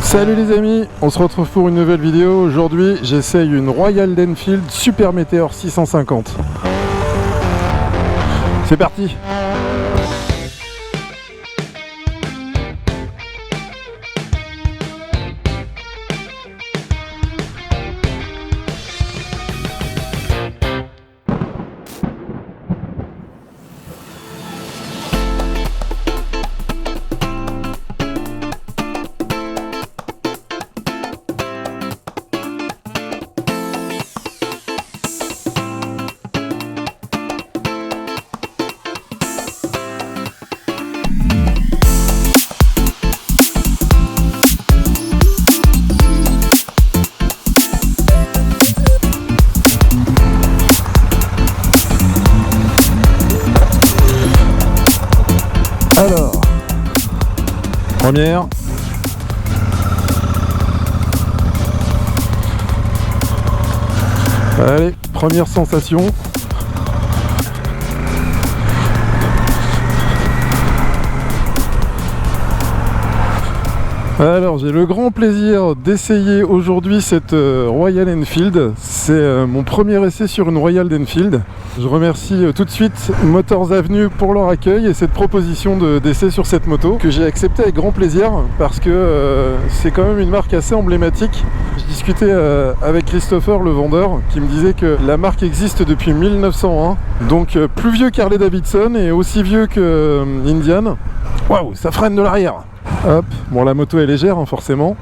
Salut les amis, on se retrouve pour une nouvelle vidéo. Aujourd'hui j'essaye une Royal Enfield Super Meteor 650. C'est parti. Alors, première. Allez, première sensation. Alors, j'ai le grand plaisir d'essayer aujourd'hui cette Royal Enfield. C'est mon premier essai sur une Royal Enfield. Je remercie tout de suite Motors Avenue pour leur accueil et cette proposition d'essai sur cette moto que j'ai accepté avec grand plaisir parce que c'est quand même une marque assez emblématique. Je discutais avec Christopher, le vendeur, qui me disait que la marque existe depuis 1901, donc plus vieux qu'Harley Davidson et aussi vieux que Indian. Waouh, ça freine de l'arrière. Hop, bon la moto est légère hein, forcément.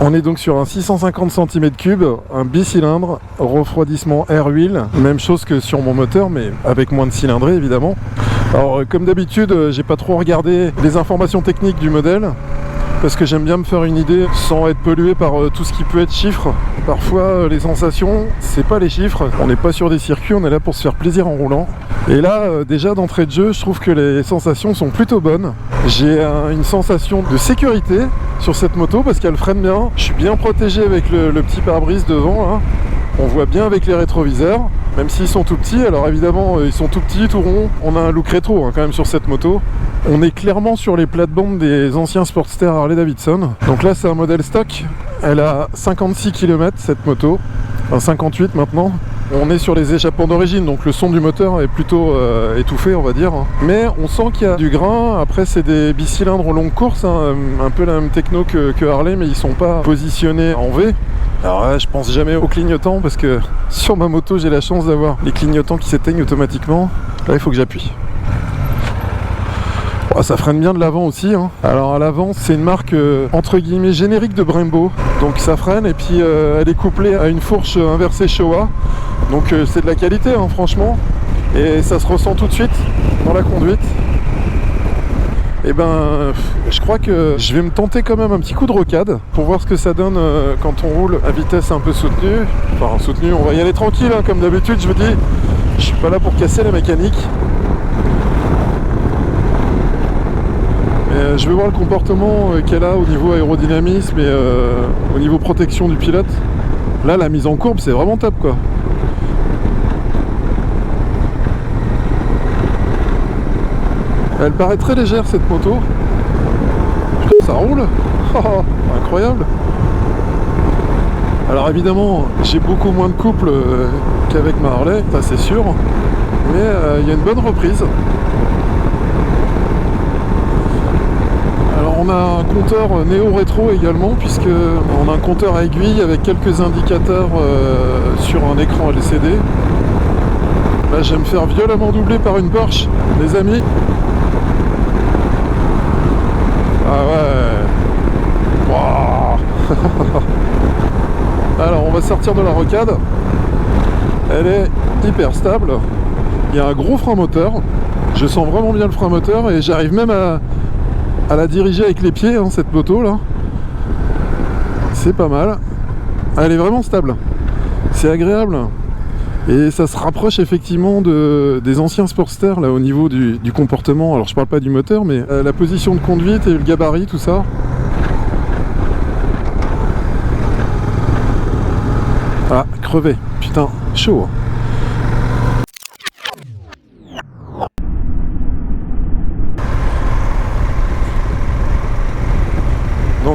On est donc sur un 650 cm3, un bicylindre, refroidissement air-wheel, même chose que sur mon moteur mais avec moins de cylindrée évidemment. Alors comme d'habitude j'ai pas trop regardé les informations techniques du modèle parce que j'aime bien me faire une idée sans être pollué par tout ce qui peut être chiffres. Parfois les sensations c'est pas les chiffres, on n'est pas sur des circuits, on est là pour se faire plaisir en roulant. Et là déjà d'entrée de jeu je trouve que les sensations sont plutôt bonnes. J'ai une sensation de sécurité sur cette moto parce qu'elle freine bien. Je suis bien protégé avec le petit pare-brise devant là. On voit bien avec les rétroviseurs, même s'ils sont tout petits. Alors évidemment ils sont tout petits, tout ronds. On a un look rétro hein, quand même sur cette moto. On est clairement sur les plates-bandes des anciens Sportster Harley Davidson. Donc là c'est un modèle stock. Elle a 56 km cette moto, enfin 58 maintenant. On est sur les échappements d'origine, donc le son du moteur est plutôt étouffé on va dire. Mais on sent qu'il y a du grain, après c'est des bicylindres longue course, hein, un peu la même techno que Harley, mais ils sont pas positionnés en V. Alors là, je pense jamais aux clignotants parce que sur ma moto j'ai la chance d'avoir les clignotants qui s'éteignent automatiquement. Là il faut que j'appuie. Oh, ça freine bien de l'avant aussi hein. Alors à l'avant c'est une marque entre guillemets générique de Brembo. Donc ça freine et puis elle est couplée à une fourche inversée Showa. Donc c'est de la qualité hein, franchement. Et ça se ressent tout de suite dans la conduite. Et ben je crois que je vais me tenter quand même un petit coup de rocade pour voir ce que ça donne quand on roule à vitesse un peu soutenue. Enfin soutenue, on va y aller tranquille hein, comme d'habitude je vous dis. Je suis pas là pour casser la mécanique. Je vais voir le comportement qu'elle a au niveau aérodynamisme et au niveau protection du pilote. Là la mise en courbe c'est vraiment top quoi. Elle paraît très légère cette moto. Putain, ça roule. Incroyable. Alors évidemment j'ai beaucoup moins de couple qu'avec ma Harley, ça c'est sûr. Mais il y a une bonne reprise. On a un compteur néo-rétro également puisque on a un compteur à aiguille avec quelques indicateurs sur un écran LCD. Là je vais me faire violemment doubler par une Porsche, les amis. Ah ouais. Wow. Alors on va sortir de la rocade. Elle est hyper stable. Il y a un gros frein moteur. Je sens vraiment bien le frein moteur et j'arrive même à la diriger avec les pieds hein, cette moto là. C'est pas mal. Elle est vraiment stable. C'est agréable. Et ça se rapproche effectivement des anciens Sportster là au niveau du comportement. Alors je parle pas du moteur mais la position de conduite et le gabarit, tout ça. Ah, crevé. Putain, chaud.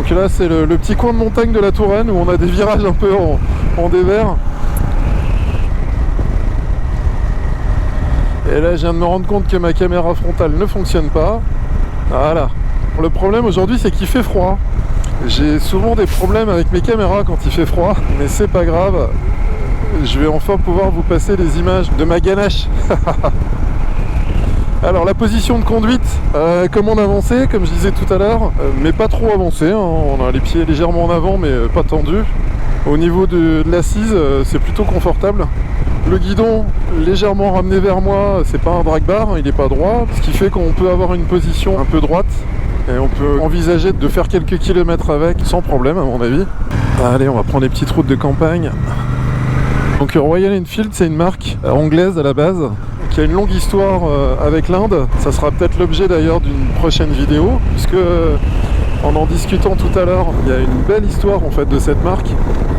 Donc là c'est le petit coin de montagne de la Touraine où on a des virages un peu en dévers. Et là je viens de me rendre compte que ma caméra frontale ne fonctionne pas. Voilà. Le problème aujourd'hui c'est qu'il fait froid. J'ai souvent des problèmes avec mes caméras quand il fait froid, mais c'est pas grave. Je vais enfin pouvoir vous passer les images de ma ganache. Alors la position de conduite, comme on avançait, comme je disais tout à l'heure, mais pas trop avancé, hein. On a les pieds légèrement en avant mais pas tendus. Au niveau de l'assise, c'est plutôt confortable. Le guidon légèrement ramené vers moi, c'est pas un drag bar, il n'est pas droit, ce qui fait qu'on peut avoir une position un peu droite et on peut envisager de faire quelques kilomètres avec sans problème à mon avis. Allez, on va prendre les petites routes de campagne. Donc Royal Enfield, c'est une marque anglaise à la base qui a une longue histoire avec l'Inde. Ça sera peut-être l'objet d'ailleurs d'une prochaine vidéo, puisque en discutant tout à l'heure, il y a une belle histoire en fait de cette marque.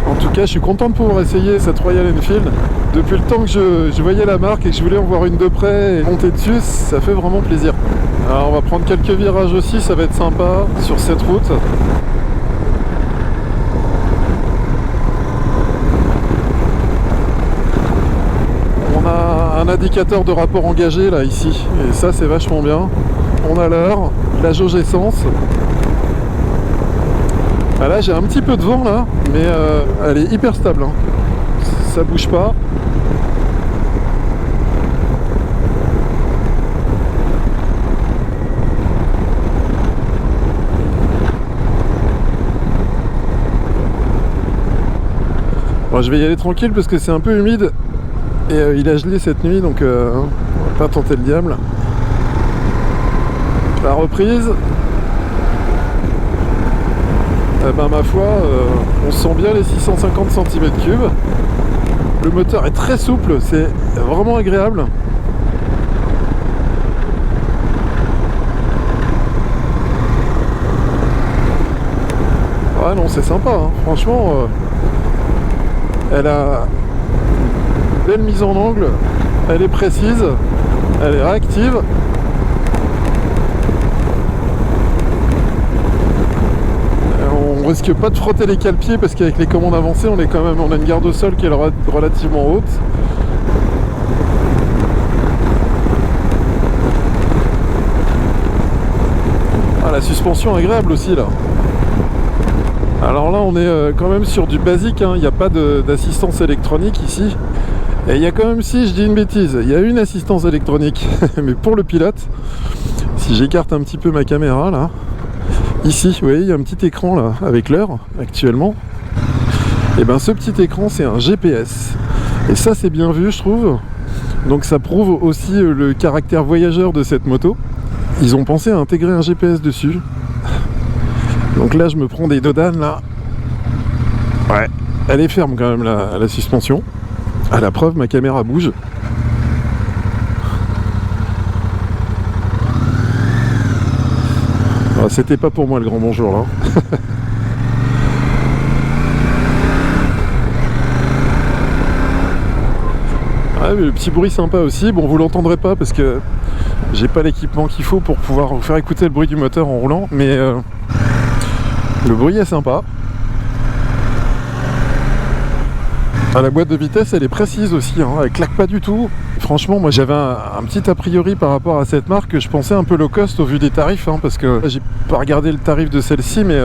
En tout cas, je suis content de pouvoir essayer cette Royal Enfield. Depuis le temps que je voyais la marque et que je voulais en voir une de près et monter dessus, ça fait vraiment plaisir. Alors on va prendre quelques virages aussi, ça va être sympa sur cette route. On a un indicateur de rapport engagé là ici, et ça c'est vachement bien. On a l'heure, la jauge essence. Ah là j'ai un petit peu de vent là, mais elle est hyper stable, hein. Ça bouge pas. Bon, je vais y aller tranquille parce que c'est un peu humide et il a gelé cette nuit, donc on va pas tenter le diable. La reprise, eh ben, ma foi, on sent bien les 650 cm3. Le moteur est très souple, c'est vraiment agréable. Ah non, c'est sympa, hein. Franchement, elle a une belle mise en angle, elle est précise, elle est réactive. On risque pas de frotter les cale-pieds parce qu'avec les commandes avancées, on a une garde au sol qui est relativement haute. Ah, la suspension agréable aussi là. Alors là on est quand même sur du basique, hein. Il n'y a pas d'assistance électronique ici. Et il y a quand même, si je dis une bêtise, il y a une assistance électronique, mais pour le pilote. Si j'écarte un petit peu ma caméra là, ici, vous voyez, il y a un petit écran là, avec l'heure actuellement. Et bien ce petit écran c'est un GPS. Et ça c'est bien vu je trouve. Donc ça prouve aussi le caractère voyageur de cette moto. Ils ont pensé à intégrer un GPS dessus. Donc là je me prends des dodanes là. Ouais, elle est ferme quand même la suspension. À la preuve, ma caméra bouge. Ah, c'était pas pour moi le grand bonjour là. Ah, mais le petit bruit sympa aussi. Bon, vous l'entendrez pas parce que j'ai pas l'équipement qu'il faut pour pouvoir vous faire écouter le bruit du moteur en roulant, mais le bruit est sympa. Ah, la boîte de vitesse elle est précise aussi, hein. Elle claque pas du tout. Franchement moi j'avais un petit a priori par rapport à cette marque, je pensais un peu low cost au vu des tarifs, hein, parce que j'ai pas regardé le tarif de celle-ci, mais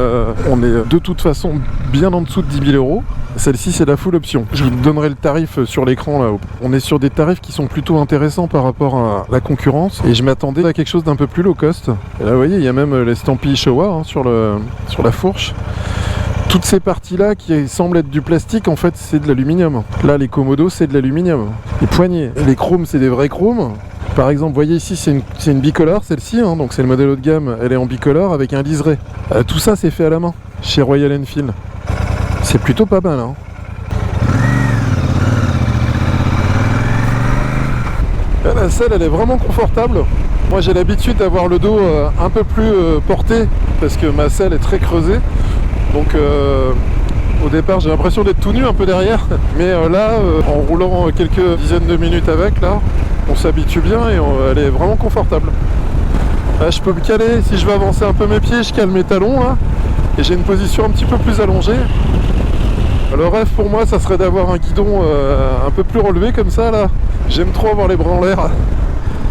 on est de toute façon bien en dessous de 10 000 euros. Celle-ci c'est la full option. Je vous donnerai le tarif sur l'écran là. On est sur des tarifs qui sont plutôt intéressants par rapport à la concurrence, et je m'attendais à quelque chose d'un peu plus low cost. Et là vous voyez il y a même l'estampille Showa, hein, sur la fourche. Toutes ces parties-là qui semblent être du plastique, en fait, c'est de l'aluminium. Là, les commodos, c'est de l'aluminium. Les poignées, les chromes, c'est des vrais chromes. Par exemple, vous voyez ici, c'est une bicolore, celle-ci, hein, donc c'est le modèle haut de gamme. Elle est en bicolore avec un liseré. Tout ça, c'est fait à la main, chez Royal Enfield. C'est plutôt pas mal, hein. Là, la selle, elle est vraiment confortable. Moi, j'ai l'habitude d'avoir le dos un peu plus porté, parce que ma selle est très creusée. Donc au départ j'ai l'impression d'être tout nu un peu derrière, mais là en roulant quelques dizaines de minutes avec, là on s'habitue bien et elle est vraiment confortable. Là je peux me caler, si je veux avancer un peu mes pieds, je cale mes talons là, et j'ai une position un petit peu plus allongée. Le rêve pour moi, ça serait d'avoir un guidon un peu plus relevé comme ça là. J'aime trop avoir les bras en l'air.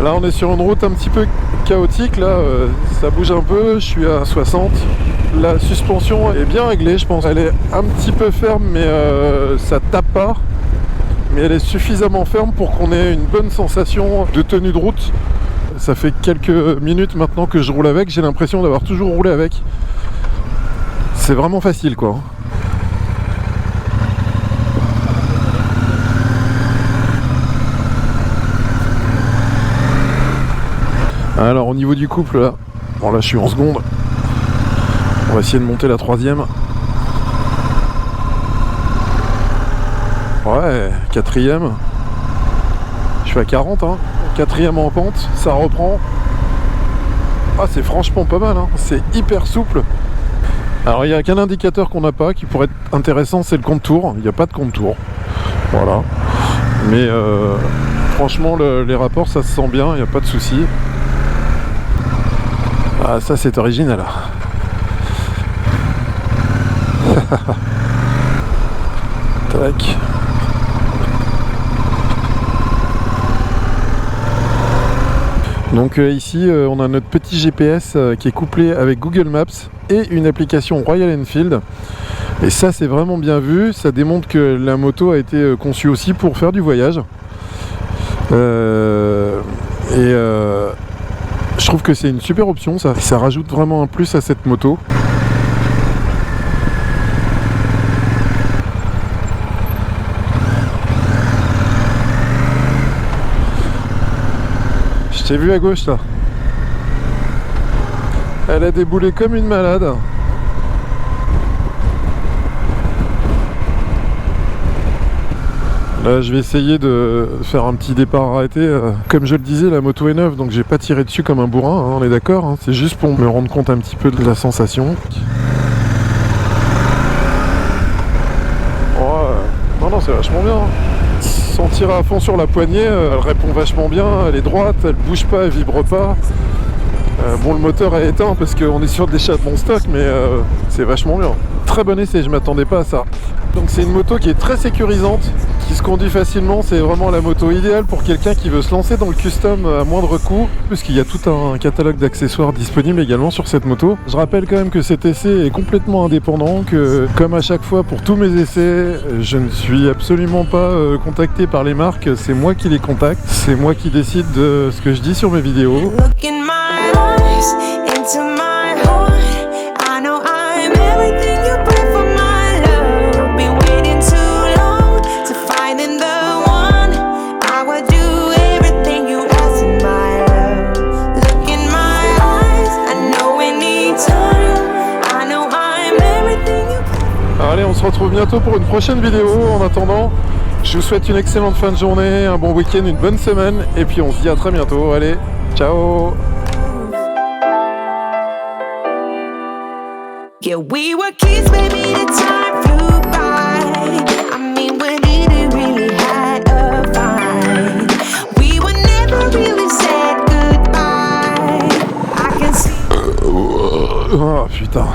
Là on est sur une route un petit peu chaotique, là ça bouge un peu, je suis à 60. La suspension est bien réglée, je pense. Elle est un petit peu ferme, mais ça tape pas. Mais elle est suffisamment ferme pour qu'on ait une bonne sensation de tenue de route. Ça fait quelques minutes maintenant que je roule avec, j'ai l'impression d'avoir toujours roulé avec. C'est vraiment facile quoi. Alors au niveau du couple là, bon là je suis en seconde. On va essayer de monter la troisième. Ouais, quatrième. Je suis à 40 hein. Quatrième en pente, ça reprend. Ah c'est franchement pas mal hein. C'est hyper souple. Alors il n'y a qu'un indicateur qu'on n'a pas qui pourrait être intéressant, c'est le compte-tour. Il n'y a pas de compte-tour. Voilà. Mais franchement les rapports ça se sent bien, il n'y a pas de souci. Ah ça c'est original. Tac. Donc ici on a notre petit GPS qui est couplé avec Google Maps et une application Royal Enfield. Et ça c'est vraiment bien vu, ça démontre que la moto a été conçue aussi pour faire du voyage. Je trouve que c'est une super option ça. Ça rajoute vraiment un plus à cette moto. Je t'ai vu à gauche là. Elle a déboulé comme une malade. Là je vais essayer de faire un petit départ arrêté. Comme je le disais, la moto est neuve, donc j'ai pas tiré dessus comme un bourrin, hein, on est d'accord hein. C'est juste pour me rendre compte un petit peu de la sensation. Oh, non, c'est vachement bien. Sans tirer à fond sur la poignée, elle répond vachement bien, elle est droite, elle bouge pas, elle vibre pas. Bon, le moteur est éteint parce qu'on est sur des châtements stock, mais c'est vachement bien. Très bon essai, je m'attendais pas à ça. Donc c'est une moto qui est très sécurisante, qui se conduit facilement, c'est vraiment la moto idéale pour quelqu'un qui veut se lancer dans le custom à moindre coût, puisqu'il y a tout un catalogue d'accessoires disponibles également sur cette moto. Je rappelle quand même que cet essai est complètement indépendant, que comme à chaque fois pour tous mes essais, je ne suis absolument pas contacté par les marques, c'est moi qui les contacte, c'est moi qui décide de ce que je dis sur mes vidéos. Allez, on se retrouve bientôt pour une prochaine vidéo. En attendant, je vous souhaite une excellente fin de journée, un bon week-end, une bonne semaine, et puis on se dit à très bientôt. Allez, ciao. Yeah, we were kids, baby, the time flew by. I mean, we didn't really had a fight. We were never really said goodbye. I can see. Oh putain.